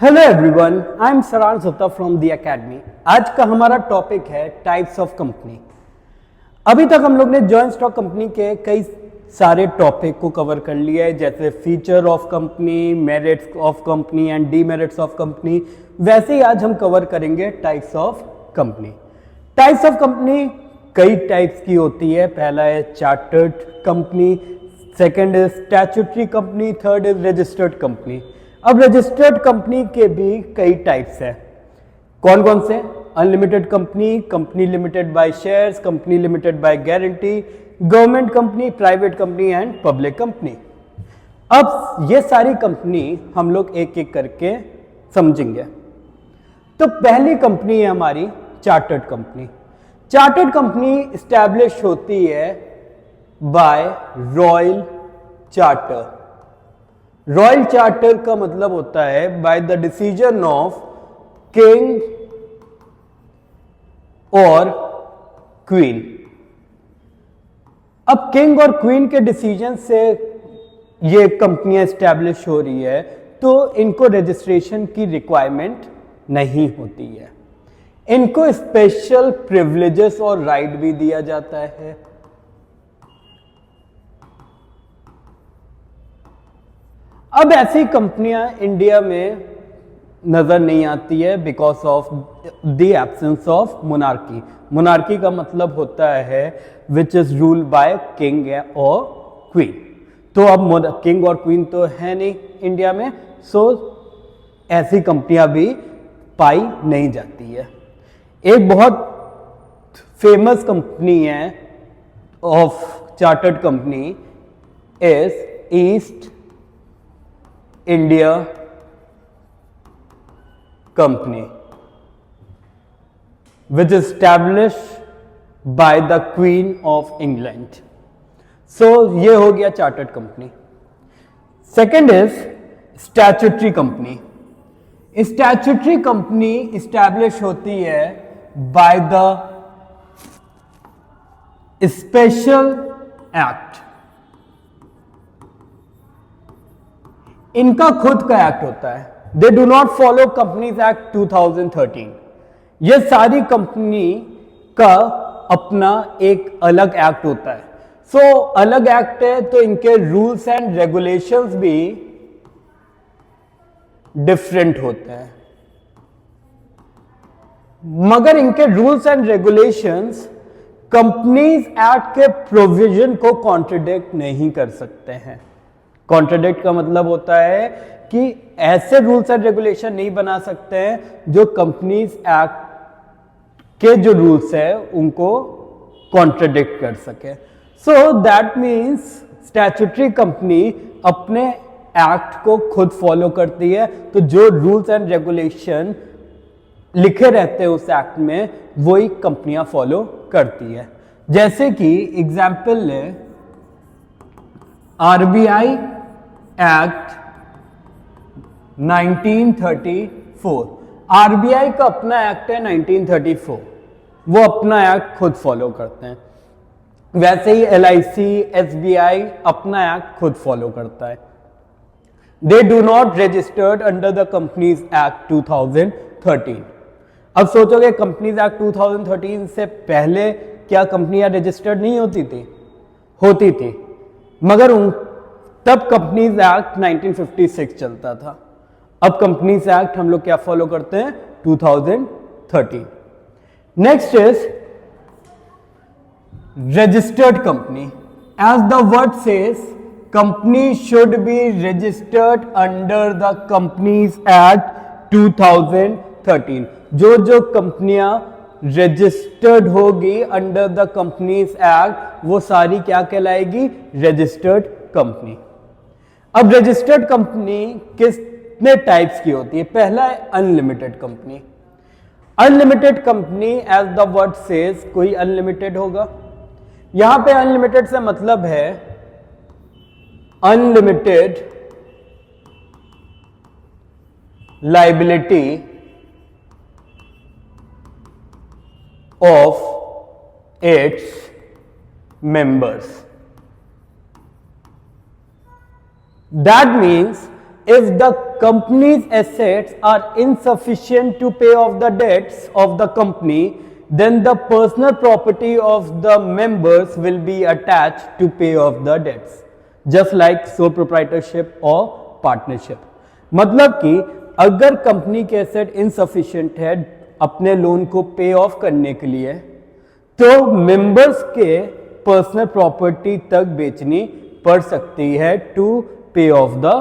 Hello everyone, I am सरान सुत्ता from the academy. आज का हमारा टॉपिक है टाइप्स ऑफ कंपनी। अभी तक हम लोग ने जॉइंट स्टॉक कंपनी के कई सारे टॉपिक को कवर कर लिया है, जैसे feature of company, merits of company and demerits of company. वैसे ही आज हम कवर करेंगे types of company. Types of company कई टाइप्स की होती है। पहला है chartered company, second is statutory company, third is registered company. अब रजिस्टर्ड कंपनी के भी कई टाइप्स हैं। कौन कौन से? Unlimited company, company limited by shares, company limited by guarantee, government company, private company and public company. अब ये सारी कंपनी हम लोग एक एक करके समझेंगे। तो पहली कंपनी है हमारी chartered company. Chartered company establish होती है by royal charter. Royal charter का मतलब होता है by the decision of king और क्वीन। अब किंग और क्वीन के डिसीजन से ये कंपनियां एस्टैब्लिश हो रही है, तो इनको रजिस्ट्रेशन की रिक्वायरमेंट नहीं होती है। इनको स्पेशल प्रिविलेजेस और राइट भी दिया जाता है। अब ऐसी कंपनियां इंडिया में नजर नहीं आती है because of the absence of monarchy. Monarchy का मतलब होता है which is ruled by king और क्वीन। तो अब किंग और क्वीन तो है नहीं इंडिया में, सो ऐसी कंपनियां भी पाई नहीं जाती है। एक बहुत फेमस कंपनी है of chartered company is east India company, which is established by the Queen of England. So ये हो गया chartered company. Second is statutory company. Statutory company establish होती है बाय द स्पेशल एक्ट। इनका खुद का act होता है। They do not follow companies act 2013। ये सारी कंपनी का अपना एक अलग एक्ट होता है। सो अलग एक्ट है तो इनके रूल्स एंड रेगुलेशंस भी डिफरेंट होते हैं, मगर इनके rules and regulations companies act के प्रोविजन को कॉन्ट्रडिक्ट नहीं कर सकते हैं। कॉन्ट्रडिक्ट का मतलब होता है कि ऐसे रूल्स एंड रेगुलेशन नहीं बना सकते हैं जो कंपनीज एक्ट के जो रूल्स है उनको कॉन्ट्रडिक्ट कर सके। So that means statutory company अपने एक्ट को खुद फॉलो करती है, तो जो रूल्स एंड रेगुलेशन लिखे रहते हैं उस एक्ट में वही कंपनियां फॉलो करती है। जैसे कि एग्जाम्पल ले आरबीआई एक्ट 1934। आरबीआई का अपना एक्ट है 1934, वो अपना एक्ट खुद फॉलो करते हैं। वैसे ही एलआईसी, एसबीआई अपना एक्ट खुद फॉलो करता है। They do not registered under the companies act 2013। अब सोचोगे कंपनीज एक्ट 2013 से पहले क्या कंपनियां रजिस्टर्ड नहीं होती थी? होती थी, मगर तब कंपनीज एक्ट 1956 चलता था। अब कंपनीज एक्ट हम लोग क्या फॉलो करते हैं? 2013। Next is registered company. As the word says, company should be registered under the companies act 2013। जो जो कंपनियां रजिस्टर्ड होगी अंडर द कंपनीज एक्ट वो सारी क्या कहलाएगी? Registered company. अब रजिस्टर्ड कंपनी कितने टाइप्स की होती है? पहला है unlimited company. Unlimited company as the word says, कोई अनलिमिटेड होगा। यहां पे अनलिमिटेड से मतलब है unlimited liability of its members. That means if the company's assets are insufficient to pay off the debts of the company, then the personal property of the members will be attached to pay off the debts, just like sole proprietorship or partnership. मतलब कि अगर company के asset insufficient है अपने loan को पे of करने के लिए, तो मेंबर्स के पर्सनल प्रॉपर्टी तक बेचनी पड़ सकती है टू पे ऑफ द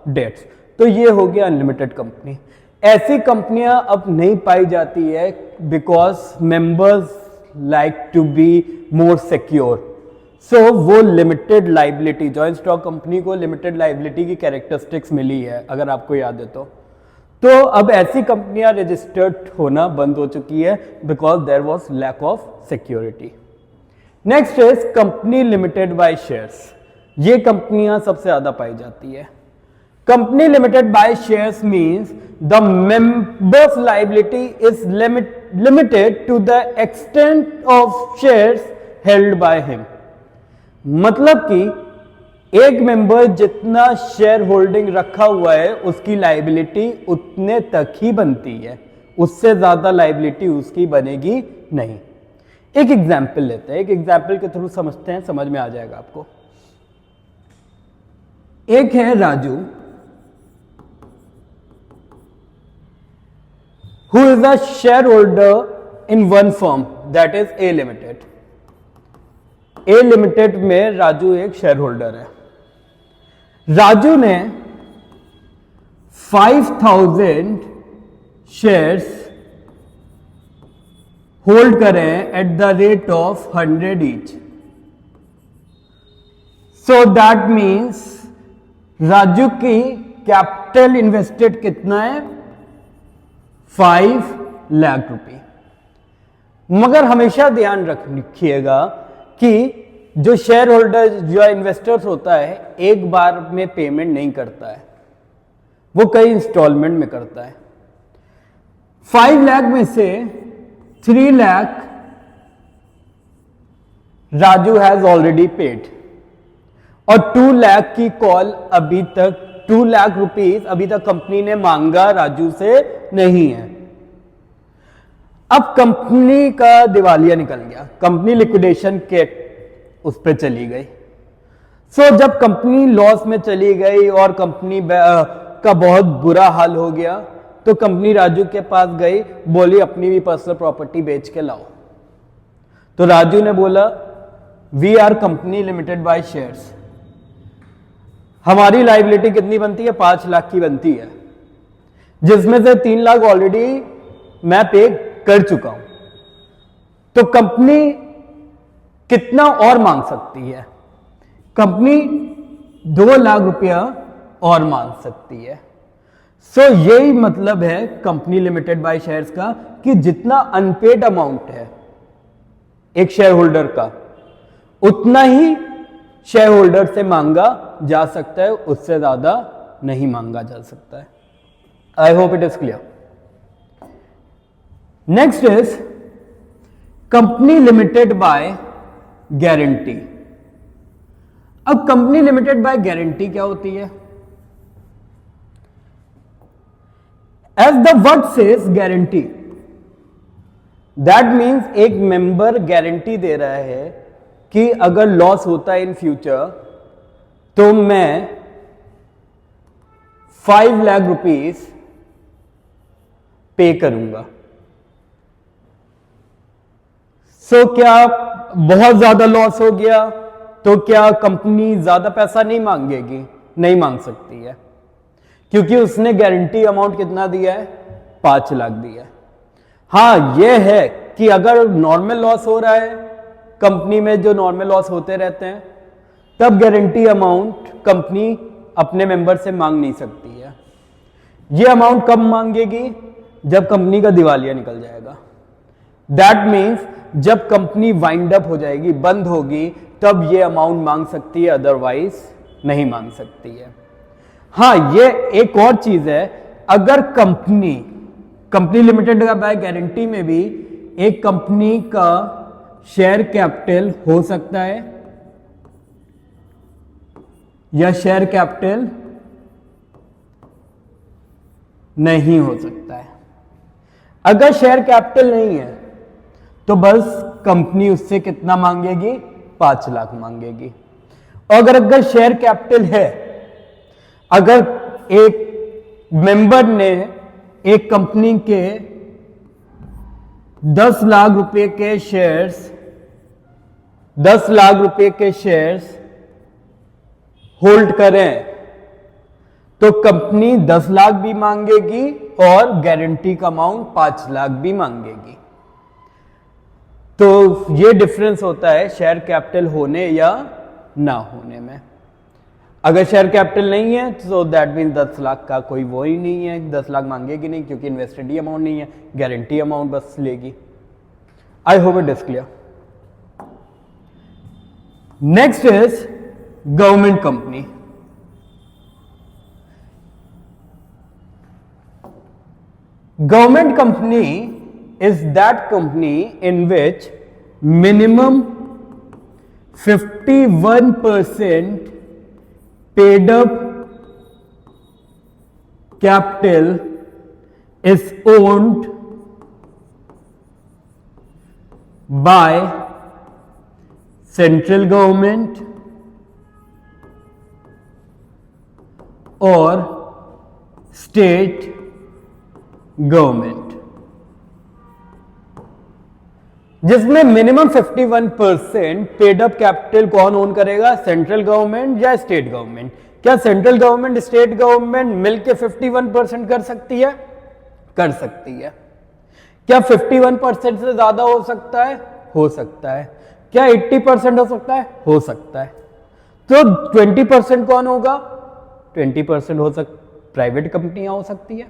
डेट्स। तो ये हो गया अनलिमिटेड कंपनी। ऐसी कंपनियां अब नहीं पाई जाती है because members like to be more secure. So वो limited liability, joint stock company को लिमिटेड लाइबिलिटी की कैरेक्टरिस्टिक्स मिली है, अगर आपको याद है तो अब ऐसी कंपनियां रजिस्टर्ड होना बंद हो चुकी है because there was lack of security. Next is company limited by shares. ये कंपनियां सबसे ज्यादा पाई जाती है। Company limited by shares means the members liability is limited to the extent of shares held by him. मतलब कि एक मेंबर जितना शेयर होल्डिंग रखा हुआ है उसकी लायबिलिटी उतने तक ही बनती है, उससे ज्यादा लायबिलिटी उसकी बनेगी नहीं। एक एग्जाम्पल लेते हैं, एक एग्जाम्पल के थ्रू समझते हैं, समझ में आ जाएगा आपको। एक है Raju, who is a shareholder in one firm that is A Limited। A Limited में राजू एक शेयर होल्डर है। राजू ने 5000 शेयर्स होल्ड करे at the rate of 100 each. So that means Raju की कैपिटल इन्वेस्टेड कितना है? 5 लाख रुपए। मगर हमेशा ध्यान रखिएगा कि जो शेयर होल्डर, जो इन्वेस्टर्स होता है, एक बार में पेमेंट नहीं करता है, वो कई इंस्टॉलमेंट में करता है। 5 लाख में से 3 lakh Raju has already paid और 2 लाख की कॉल अभी तक, 2 लाख रुपीस अभी तक कंपनी ने मांगा राजू से नहीं है। अब कंपनी का दिवालिया निकल गया, कंपनी लिक्विडेशन के उस पर चली गई। सो जब कंपनी लॉस में चली गई और कंपनी का बहुत बुरा हाल हो गया, तो कंपनी राजू के पास गई, बोली अपनी भी पर्सनल प्रॉपर्टी बेच के लाओ। तो राजू ने बोला we are company limited by shares, हमारी लायबिलिटी कितनी बनती है? 5 लाख की बनती है, जिसमें से 3 लाख ऑलरेडी मैं पे कर चुका हूं। तो कंपनी कितना और मांग सकती है? कंपनी 2 लाख रुपया और मांग सकती है। सो यही मतलब है कंपनी लिमिटेड बाय शेयर्स का कि जितना अनपेड अमाउंट है एक शेयर होल्डर का, उतना ही शेयर होल्डर से मांगा जा सकता है, उससे ज्यादा नहीं मांगा जा सकता है। I hope it is clear. Next is company limited by guarantee. अब कंपनी लिमिटेड बाय गारंटी क्या होती है? As the word says guarantee, that means एक मेंबर गारंटी दे रहा है कि अगर लॉस होता है इन फ्यूचर तो मैं 5 लाख रुपीस पे करूंगा। सो क्या बहुत ज्यादा लॉस हो गया तो क्या कंपनी ज्यादा पैसा नहीं मांगेगी? नहीं मांग सकती है, क्योंकि उसने गारंटी अमाउंट कितना दिया है? 5 लाख दिया है। हाँ, यह है कि अगर नॉर्मल लॉस हो रहा है कंपनी में, जो नॉर्मल लॉस होते रहते हैं, तब गारंटी अमाउंट कंपनी अपने मेंबर से मांग नहीं सकती है। यह अमाउंट कब मांगेगी? जब कंपनी का दिवालिया निकल जाएगा। दैट मीन्स जब कंपनी वाइंड अप हो जाएगी, बंद होगी, तब यह अमाउंट मांग सकती है, अदरवाइज नहीं मांग सकती है। हाँ, यह एक और चीज है, अगर कंपनी लिमिटेड का बाय गारंटी में भी एक कंपनी का शेयर कैपिटल हो सकता है या शेयर कैपिटल नहीं हो सकता है। अगर शेयर कैपिटल नहीं है तो बस कंपनी उससे कितना मांगेगी, 5 लाख मांगेगी। और अगर शेयर कैपिटल है, अगर एक मेंबर ने एक कंपनी के 10 लाख रुपए के शेयर्स होल्ड करें तो कंपनी 10 लाख भी मांगेगी और गारंटी का अमाउंट 5 लाख भी मांगेगी। तो ये डिफरेंस होता है शेयर कैपिटल होने या ना होने में। अगर शेयर कैपिटल नहीं है तो दैट मीन 10 लाख का कोई वो ही नहीं है, 10 लाख मांगेगी नहीं क्योंकि इन्वेस्टेड ही अमाउंट नहीं है, गारंटी अमाउंट बस लेगी। आई hope it is clear. Next is government company. Government company is that company in which minimum 51% paid up capital is owned by central government or state government, जिसमें minimum 51% paid up capital कौन own करेगा, central government या state government. क्या central government state government मिलके 51% कर सकती है? कर सकती है। क्या 51% से ज्यादा हो सकता है? हो सकता है। क्या 80% हो सकता है? हो सकता है। तो 20% कौन होगा? 20% हो प्राइवेट कंपनियां हो सकती है,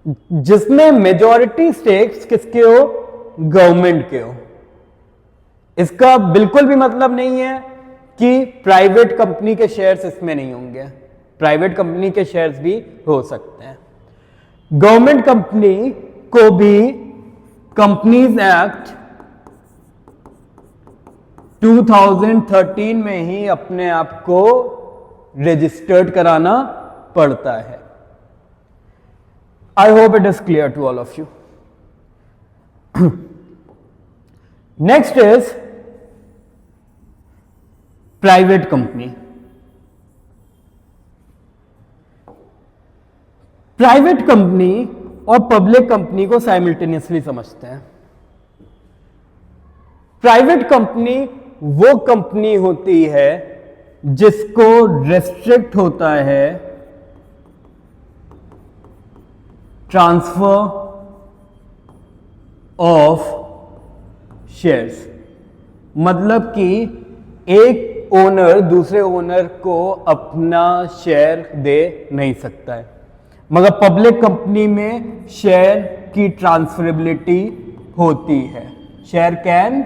जिसमें मेजॉरिटी स्टेक्स किसके हो, गवर्नमेंट के हो। इसका बिल्कुल भी मतलब नहीं है कि प्राइवेट कंपनी के शेयर्स इसमें नहीं होंगे, प्राइवेट कंपनी के शेयर्स भी हो सकते हैं। गवर्नमेंट कंपनी को भी कंपनीज एक्ट 2013 में ही अपने आप को रजिस्टर्ड कराना पड़ता है। I hope it is clear to all of you. Next is private company. Private company और पब्लिक कंपनी को साइमल्टेनियसली समझते हैं। प्राइवेट कंपनी वो कंपनी होती है जिसको रेस्ट्रिक्ट होता है ट्रांसफर ऑफ शेयर्स, मतलब कि एक ओनर दूसरे ओनर को अपना शेयर दे नहीं सकता है, मगर पब्लिक कंपनी में शेयर की ट्रांसफरेबिलिटी होती है। Share can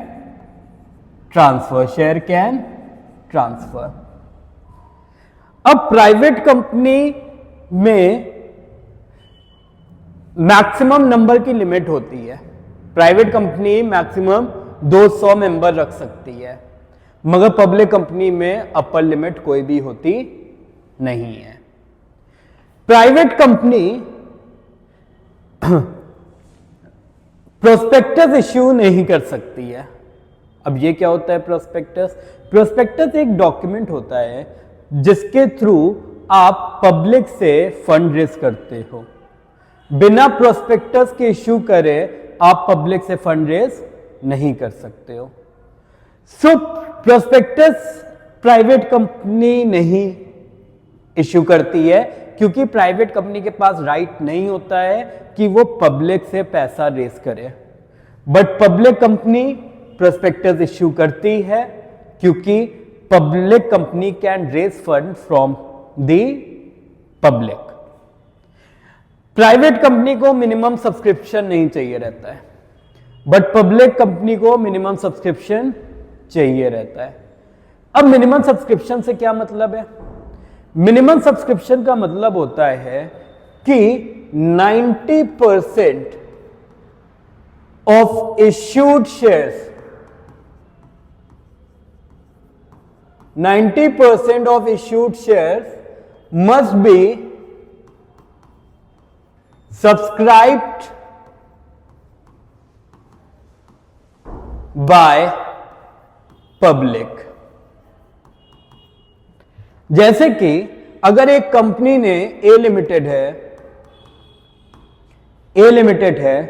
transfer. अब प्राइवेट कंपनी में मैक्सिमम नंबर की लिमिट होती है। प्राइवेट कंपनी मैक्सिमम 200 मेंबर रख सकती है, मगर पब्लिक कंपनी में अपर लिमिट कोई भी होती नहीं है। प्राइवेट कंपनी प्रोस्पेक्टस इश्यू नहीं कर सकती है। अब ये क्या होता है प्रोस्पेक्टस? प्रोस्पेक्टस एक डॉक्यूमेंट होता है जिसके थ्रू आप पब्लिक से फंड रेज करते हो। बिना प्रोस्पेक्टस के इश्यू करे आप पब्लिक से फंड रेज नहीं कर सकते हो। सो प्रोस्पेक्टस प्राइवेट कंपनी नहीं इश्यू करती है, क्योंकि प्राइवेट कंपनी के पास राइट नहीं होता है कि वो पब्लिक से पैसा रेज करे। But public company prospectus issue करती है, क्योंकि public company can raise fund from the public. Private company को मिनिमम सब्सक्रिप्शन नहीं चाहिए रहता है, बट पब्लिक कंपनी को मिनिमम सब्सक्रिप्शन चाहिए रहता है। अब मिनिमम सब्सक्रिप्शन से क्या मतलब है? मिनिमम सब्सक्रिप्शन का मतलब होता है कि 90% of issued shares 90% of issued shares must be subscribed by public. जैसे कि अगर एक कंपनी ने ए लिमिटेड है,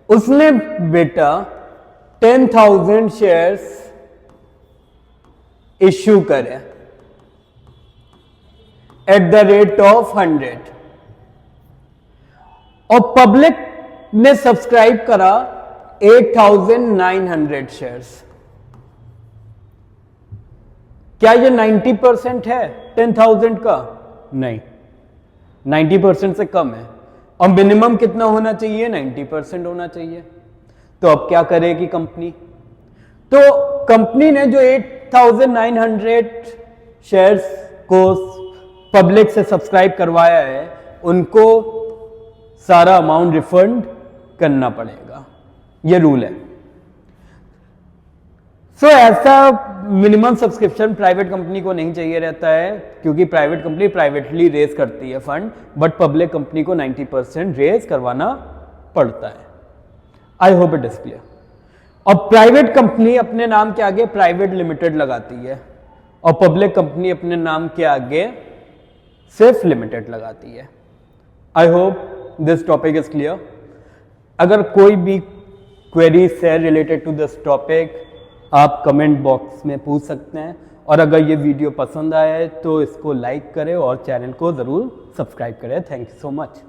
उसने बेटा 10,000 शेयर्स इश्यू करे एट द रेट ऑफ 100 और पब्लिक ने सब्सक्राइब करा 8,900 शेयर्स। क्या ये 90% है 10,000 का? नहीं, 90% से कम है और मिनिमम कितना होना चाहिए? 90% होना चाहिए। तो अब क्या करेगी कंपनी? तो कंपनी ने जो 8,900 शेयर्स को पब्लिक से सब्सक्राइब करवाया है, उनको सारा अमाउंट रिफंड करना पड़ेगा। ये रूल है। सो ऐसा मिनिमम सब्सक्रिप्शन प्राइवेट कंपनी को नहीं चाहिए रहता है, क्योंकि प्राइवेट कंपनी प्राइवेटली रेज करती है फंड, बट पब्लिक कंपनी को 90% रेज करवाना पड़ता है। I hope it is clear. और प्राइवेट कंपनी अपने नाम के आगे प्राइवेट लिमिटेड लगाती है और पब्लिक कंपनी अपने नाम के आगे सिर्फ लिमिटेड लगाती है। I hope this topic is clear. अगर कोई भी क्वेरीज है रिलेटेड टू दिस टॉपिक, आप कमेंट बॉक्स में पूछ सकते हैं। और अगर ये वीडियो पसंद आया है तो इसको लाइक करें और चैनल को ज़रूर सब्सक्राइब करें। Thank you so much.